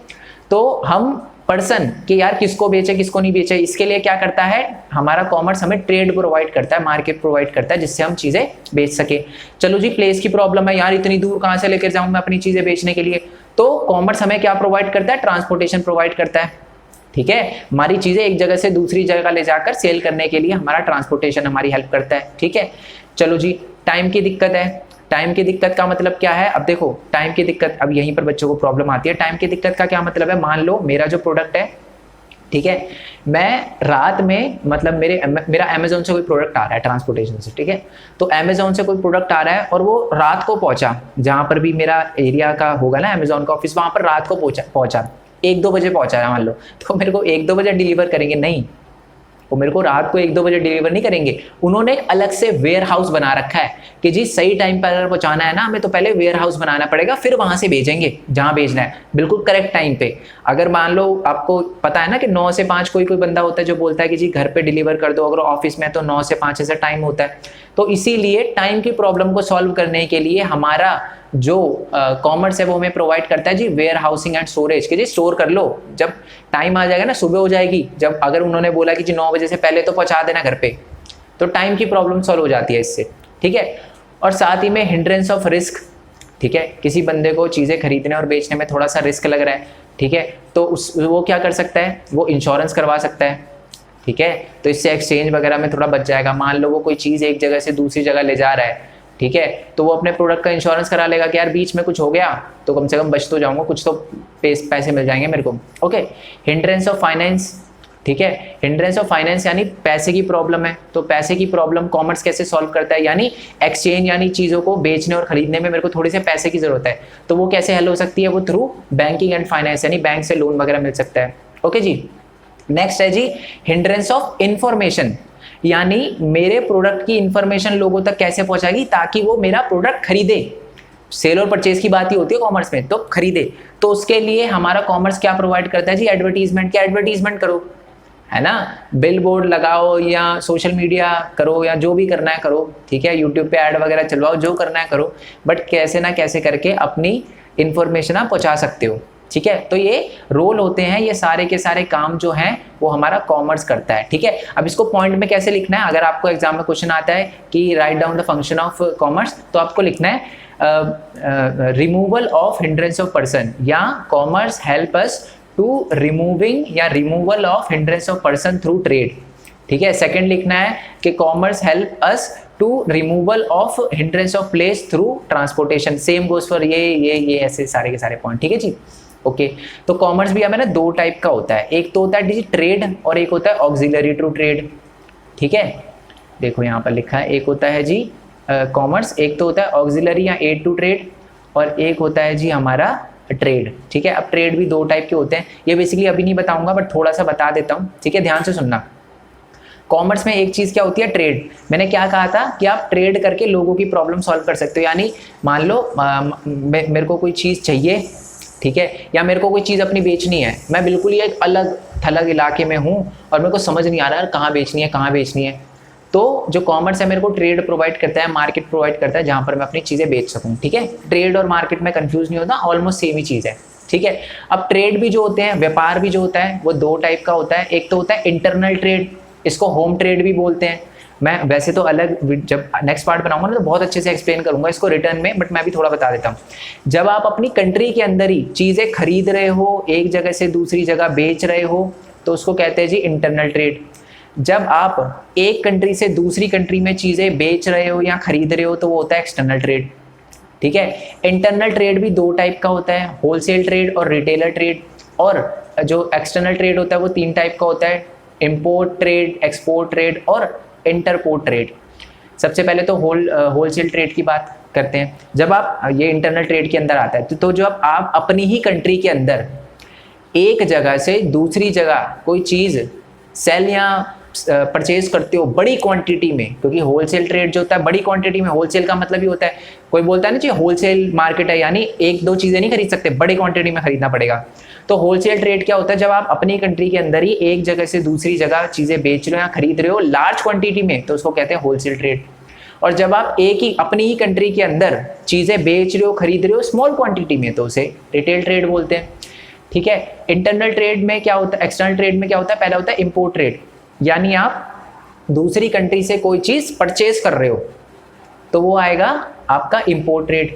तो हम पर्सन कि यार किसको बेचे किसको नहीं बेचे, इसके लिए क्या करता है हमारा कॉमर्स, हमें ट्रेड प्रोवाइड करता है, मार्केट प्रोवाइड करता है, जिससे हम चीजें बेच सके। चलो जी, प्लेस की प्रॉब्लम है यार, इतनी दूर कहां से लेकर जाऊं मैं अपनी चीजें बेचने के लिए, तो कॉमर्स हमें क्या प्रोवाइड करता है, ट्रांसपोर्टेशन प्रोवाइड करता है। ठीक है, हमारी चीजें एक जगह से दूसरी जगह ले जाकर सेल करने के लिए हमारा ट्रांसपोर्टेशन हमारी हेल्प करता है। ठीक है, चलो जी, टाइम की दिक्कत है। टाइम की दिक्कत का मतलब क्या है, अब देखो टाइम की दिक्कत, अब यहीं पर बच्चों को प्रॉब्लम आती है। टाइम की दिक्कत का क्या मतलब है, मान लो मेरा जो प्रोडक्ट है ठीक है। मैं रात में मतलब मेरा अमेजोन से कोई प्रोडक्ट आ रहा है ट्रांसपोर्टेशन से, ठीक है। तो अमेजोन से कोई प्रोडक्ट आ रहा है और वो रात को पहुंचा, जहां पर भी मेरा एरिया का होगा ना अमेजोन का ऑफिस, वहां पर रात को पहुंचा 1-2 बजे पहुंचा है मान लो, तो मेरे को 1-2 बजे डिलीवर करेंगे? नहीं, वो मेरे को रात को 1-2 बजे डिलीवर नहीं करेंगे। उन्होंने एक अलग से वेयर हाउस बना रखा है कि जी सही टाइम पर अगर पहुंचाना है ना हमें, तो पहले वेयर हाउस बनाना पड़ेगा, फिर वहां से भेजेंगे जहां भेजना है, बिल्कुल करेक्ट टाइम पे। अगर मान लो आपको पता है ना कि 9 से 5 कोई बंदा होता है जो बोलता है कि जी घर पे डिलीवर कर दो, अगर ऑफिस में तो 9 से 5 ऐसा टाइम होता है। तो इसीलिए टाइम की प्रॉब्लम को सॉल्व करने के लिए हमारा जो कॉमर्स है वो हमें प्रोवाइड करता है जी वेयर हाउसिंग एंड स्टोरेज, कि जी स्टोर कर लो, जब टाइम आ जाएगा ना, सुबह हो जाएगी, जब अगर उन्होंने बोला कि जी 9 बजे से पहले तो पहुंचा देना घर पे, तो टाइम की प्रॉब्लम सॉल्व हो जाती है इससे, ठीक है। और साथ ही में हिंड्रेंस ऑफ रिस्क, ठीक है, किसी बंदे को चीज़ें खरीदने और बेचने में थोड़ा सा रिस्क लग रहा है, ठीक है, तो वो क्या कर सकता है, वो इंश्योरेंस करवा सकता है, ठीक है। तो इससे एक्सचेंज वगैरह में थोड़ा बच जाएगा। मान लो वो कोई चीज़ एक जगह से दूसरी जगह ले जा रहा है, ठीक है, तो वो अपने प्रोडक्ट का इंश्योरेंस करा लेगा कि यार बीच में कुछ हो गया तो कम से कम बच तो जाऊंगा, कुछ तो पैसे मिल जाएंगे मेरे को। ओके, हिंड्रेंस ऑफ फाइनेंस, ठीक है, हिंड्रेंस ऑफ फाइनेंस यानी पैसे की प्रॉब्लम है, तो पैसे की प्रॉब्लम कॉमर्स कैसे सॉल्व करता है, यानी एक्सचेंज यानी चीज़ों को बेचने और खरीदने में मेरे को थोड़ी से पैसे की जरूरत है, तो वो कैसे हल हो सकती है, वो थ्रू बैंकिंग एंड फाइनेंस, यानी बैंक से लोन वगैरह मिल सकता है। ओके जी, नेक्स्ट है जी हिंड्रेंस ऑफ इंफॉर्मेशन, यानी मेरे प्रोडक्ट की इंफॉर्मेशन लोगों तक कैसे पहुंचाएगी ताकि वो मेरा प्रोडक्ट खरीदे। सेल और परचेज की बात ही होती है कॉमर्स में, तो खरीदे। तो उसके लिए हमारा कॉमर्स क्या प्रोवाइड करता है जी, एडवर्टीजमेंट। क्या एडवर्टीजमेंट करो, है ना, बिल बोर्ड लगाओ या सोशल मीडिया करो या जो भी करना है करो, ठीक है, यूट्यूब पे ऐड वगैरह चलवाओ, जो करना है करो, बट कैसे ना कैसे करके अपनी इंफॉर्मेशन आप पहुंचा सकते हो, ठीक है। तो ये रोल होते हैं, ये सारे के सारे काम जो हैं वो हमारा कॉमर्स करता है, ठीक है। अब इसको पॉइंट में कैसे लिखना है, अगर आपको एग्जाम में क्वेश्चन आता है कि write down the function of commerce, तो आपको लिखना है removal of hindrance of person, या commerce help us to removing या removal of hindrance of person through trade, ठीक है। सेकंड लिखना है कि commerce help us to removal of hindrance of place through transportation. Same goes for ये ऐसे सारे के सारे पॉइंट, ठीक है जी। ओके, तो कॉमर्स भी हमें ना 2 टाइप का होता है, एक तो होता है जी ट्रेड और एक होता है ऑक्सिलरी टू ट्रेड, ठीक है। देखो यहाँ पर लिखा है, एक होता है जी कॉमर्स, एक तो होता है ऑक्सिलरी या एड टू ट्रेड, और एक होता है जी हमारा ट्रेड, ठीक है। अब ट्रेड भी 2 टाइप के होते हैं, ये बेसिकली अभी नहीं बताऊंगा बट थोड़ा सा बता देता हूँ, ठीक है, ध्यान से सुनना। कॉमर्स में एक चीज़ क्या होती है, ट्रेड। मैंने क्या कहा था कि आप ट्रेड करके लोगों की प्रॉब्लम सॉल्व कर सकते हो, यानी मान लो मेरे को कोई चीज़ चाहिए, ठीक है, या मेरे को कोई चीज़ अपनी बेचनी है, मैं बिल्कुल ही एक अलग थलग इलाके में हूँ और मेरे को समझ नहीं आ रहा है कहाँ बेचनी है कहाँ बेचनी है, तो जो कॉमर्स है मेरे को ट्रेड प्रोवाइड करता है, मार्केट प्रोवाइड करता है जहाँ पर मैं अपनी चीज़ें बेच सकूँ, ठीक है। ट्रेड और मार्केट में कंफ्यूज नहीं होता, ऑलमोस्ट सेम ही चीज़ है, ठीक है। अब ट्रेड भी जो होते हैं, व्यापार भी जो होता है, वो 2 टाइप का होता है। एक तो होता है इंटरनल ट्रेड, इसको होम ट्रेड भी बोलते हैं। मैं वैसे तो अलग जब नेक्स्ट पार्ट बनाऊंगा ना तो बहुत अच्छे से एक्सप्लेन करूंगा इसको रिटर्न में, बट मैं भी थोड़ा बता देता हूँ। जब आप अपनी कंट्री के अंदर ही चीज़ें खरीद रहे हो, एक जगह से दूसरी जगह बेच रहे हो, तो उसको कहते हैं जी इंटरनल ट्रेड। जब आप एक कंट्री से दूसरी कंट्री में चीज़ें बेच रहे हो या खरीद रहे हो, तो वो होता है एक्सटर्नल ट्रेड, ठीक है। इंटरनल ट्रेड भी 2 टाइप का होता है, होलसेल ट्रेड और रिटेलर ट्रेड। और जो एक्सटर्नल ट्रेड होता है वो 3 टाइप का होता है, इम्पोर्ट ट्रेड, एक्सपोर्ट ट्रेड और इंटरपोर्ट ट्रेड। सबसे पहले तो होलसेल ट्रेड की बात करते हैं। जब आप ये इंटरनल ट्रेड के अंदर आता है, तो जब आप अपनी ही कंट्री के अंदर एक जगह से दूसरी जगह कोई चीज़ सेल या परचेज करते हो बड़ी क्वांटिटी में, क्योंकि होलसेल ट्रेड जो होता है बड़ी क्वांटिटी में, होलसेल का मतलब ही होता है, कोई बोलता है ना जी होलसेल मार्केट है, यानी 1-2 चीज़ें नहीं खरीद सकते, बड़ी क्वांटिटी में खरीदना पड़ेगा। तो होलसेल ट्रेड क्या होता है, जब आप अपनी कंट्री के अंदर ही एक जगह से दूसरी जगह चीज़ें बेच रहे हो या खरीद रहे हो लार्ज क्वांटिटी में, तो उसको कहते हैं होलसेल ट्रेड। और जब आप अपनी ही कंट्री के अंदर चीज़ें बेच रहे हो खरीद रहे हो स्मॉल क्वांटिटी में, तो उसे रिटेल ट्रेड बोलते हैं, ठीक है। इंटरनल ट्रेड में क्या होता है, एक्सटर्नल ट्रेड में क्या होता है, पहला होता है इंपोर्ट ट्रेड, यानी आप दूसरी कंट्री से कोई चीज़ परचेज कर रहे हो तो वो आएगा आपका इंपोर्ट ट्रेड।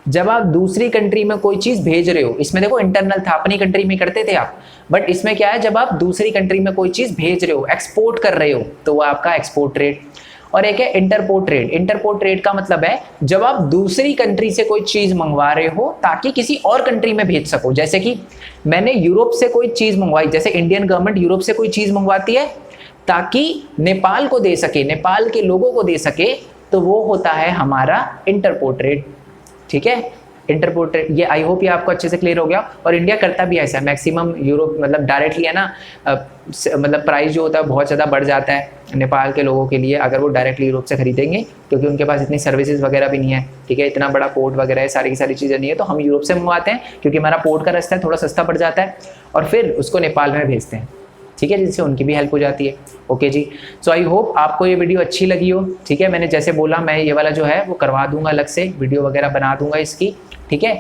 जब आप दूसरी कंट्री में कोई चीज़ भेज रहे हो, इसमें देखो इंटरनल था, अपनी कंट्री में करते थे आप, बट इसमें क्या है, जब आप दूसरी कंट्री में कोई चीज़ भेज रहे हो, एक्सपोर्ट कर रहे हो, तो वो आपका एक्सपोर्ट ट्रेड। और एक है इंटरपोर्ट ट्रेड। इंटरपोर्ट ट्रेड का मतलब है जब आप दूसरी कंट्री से कोई चीज मंगवा रहे हो ताकि किसी और कंट्री में भेज सको। जैसे कि मैंने यूरोप से कोई चीज मंगवाई, जैसे इंडियन गवर्नमेंट यूरोप से कोई चीज मंगवाती है ताकि नेपाल को दे सके, नेपाल के लोगों को दे सके, तो वो होता है हमारा इंटरपोर्ट ट्रेड। ठीक है, इंटरपोर्ट ट्रेड, ये आई होप ये आपको अच्छे से क्लियर हो गया। और इंडिया करता भी ऐसा है, मैक्सिमम यूरोप मतलब डायरेक्टली है ना, मतलब प्राइस जो होता है बहुत ज़्यादा बढ़ जाता है नेपाल के लोगों के लिए अगर वो डायरेक्टली यूरोप से खरीदेंगे, क्योंकि उनके पास इतनी सर्विसेज वगैरह भी नहीं है। ठीक है, इतना बड़ा पोर्ट वगैरह है, सारी की सारी चीज़ें नहीं है, तो हम यूरोप से मंगवाते हैं क्योंकि हमारा पोर्ट का रास्ता है, थोड़ा सस्ता पड़ जाता है, और फिर उसको नेपाल में भेजते हैं। ठीक है, जिससे उनकी भी हेल्प हो जाती है। Okay ji, so I hope आपको ये वीडियो अच्छी लगी हो। ठीक है, मैंने जैसे बोला मैं ये वाला जो है वो करवा दूंगा, अलग से वीडियो वगैरह बना दूंगा इसकी। ठीक है,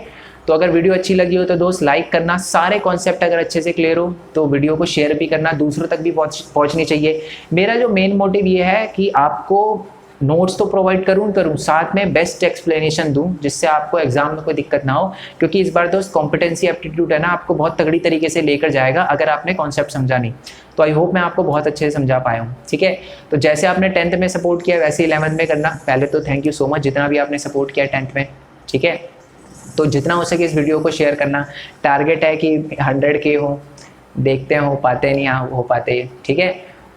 तो अगर वीडियो अच्छी लगी हो तो दोस्त लाइक करना, सारे कॉन्सेप्ट अगर अच्छे से क्लियर हो तो वीडियो को शेयर भी करना, दूसरों तक भी पहुंचनी चाहिए। मेरा जो मेन मोटिव ये है कि आपको नोट्स तो प्रोवाइड करूँ, साथ में बेस्ट एक्सप्लेनेशन दूं, जिससे आपको एग्जाम में कोई दिक्कत ना हो। क्योंकि इस बार दोस्त कॉम्पिटेंसी एप्टीट्यूड है ना, आपको बहुत तगड़ी तरीके से लेकर जाएगा अगर आपने कॉन्सेप्ट समझा नहीं। तो आई होप मैं आपको बहुत अच्छे से समझा पाया हूँ। ठीक है, तो जैसे आपने 10th में सपोर्ट किया वैसे 11th में करना। पहले तो थैंक यू सो मच जितना भी आपने सपोर्ट किया 10th में। ठीक है, तो जितना हो सके इस वीडियो को शेयर करना। टारगेट है कि 100K हो, देखते हैं हो पाते नहीं हो पाते। ठीक है,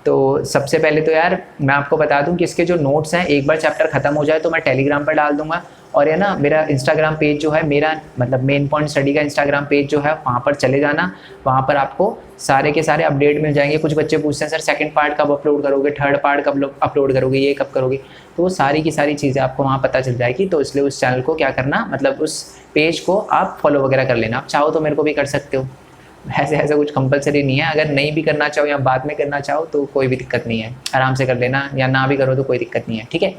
तो सबसे पहले तो यार मैं आपको बता दूं कि इसके जो नोट्स हैं एक बार चैप्टर ख़त्म हो जाए तो मैं टेलीग्राम पर डाल दूंगा, और है ना मेरा इंस्टाग्राम पेज जो है, मेरा मतलब मेन पॉइंट स्टडी का इंस्टाग्राम पेज जो है वहाँ पर चले जाना। वहाँ पर आपको सारे के सारे अपडेट मिल जाएंगे। कुछ बच्चे पूछते हैं सर सेकंड पार्ट कब अपलोड करोगे, थर्ड पार्ट कब अपलोड करोगे, ये कब करोगे, तो वो सारी की सारी चीज़ें आपको वहाँ पता चल जाएगी। तो इसलिए उस चैनल को क्या करना, मतलब उस पेज को आप फॉलो वगैरह कर लेना। आप चाहो तो मेरे को भी कर सकते हो, ऐसा कुछ कंपलसरी नहीं है। अगर नहीं भी करना चाहो या बाद में करना चाहो तो कोई भी दिक्कत नहीं है, आराम से कर लेना, या ना भी करो तो कोई दिक्कत नहीं है। ठीक है,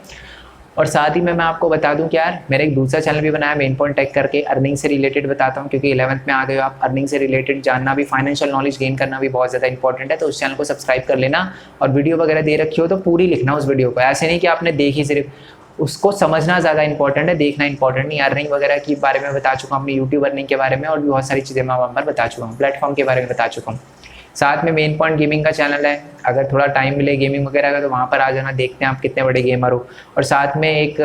और साथ ही में मैं आपको बता दूं कि यार मैंने एक दूसरा चैनल भी बनाया मेन पॉइंट टेक करके, अर्निंग से रिलेटेड बताता हूं, क्योंकि 11th में आ गए हो आप, अर्निंग से रिलेटेड जानना भी, फाइनेंशियल नॉलेज गेन करना भी बहुत ज़्यादा इंपॉर्टेंट है। तो उस चैनल को सब्सक्राइब कर लेना, और वीडियो वगैरह दे रखी हो तो पूरी लिखना उस वीडियो को, ऐसे नहीं कि आपने देखी सिर्फ, उसको समझना ज़्यादा इंपॉर्टेंट है, देखना इंपॉर्टेंट नहीं। अर्निंग वगैरह के बारे में बता चुका हूँ, अपनी यूट्यूब अर्निंग के बारे में, और भी बहुत सारी चीज़ें मैं वहाँ पर बता चुका हूँ, प्लेटफॉर्म के बारे में बता चुका हूँ। साथ में मेन पॉइंट गेमिंग का चैनल है, अगर थोड़ा टाइम मिले गेमिंग वगैरह का तो वहाँ पर आ जाना, देखते हैं आप कितने बड़े गेमर हो। और साथ में एक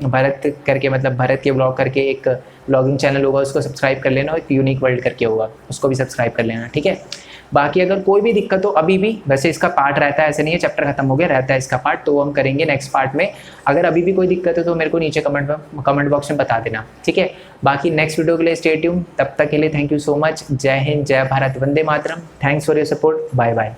भरत करके, मतलब भरत के ब्लॉग करके एक ब्लॉगिंग चैनल होगा, उसको सब्सक्राइब कर लेना, और एक यूनिक वर्ल्ड करके होगा, उसको भी सब्सक्राइब कर लेना। ठीक है, बाकी अगर कोई भी दिक्कत हो अभी भी, वैसे इसका पार्ट रहता है, ऐसे नहीं है चैप्टर खत्म हो गया, रहता है इसका पार्ट, तो वो हम करेंगे नेक्स्ट पार्ट में। अगर अभी भी कोई दिक्कत है तो मेरे को नीचे कमेंट बॉक्स में बता देना। ठीक है, बाकी नेक्स्ट वीडियो के लिए स्टे ट्यून, तब तक के लिए थैंक यू सो मच। जय हिंद, जय भारत, वंदे मातरम। Thanks for your support, bye bye.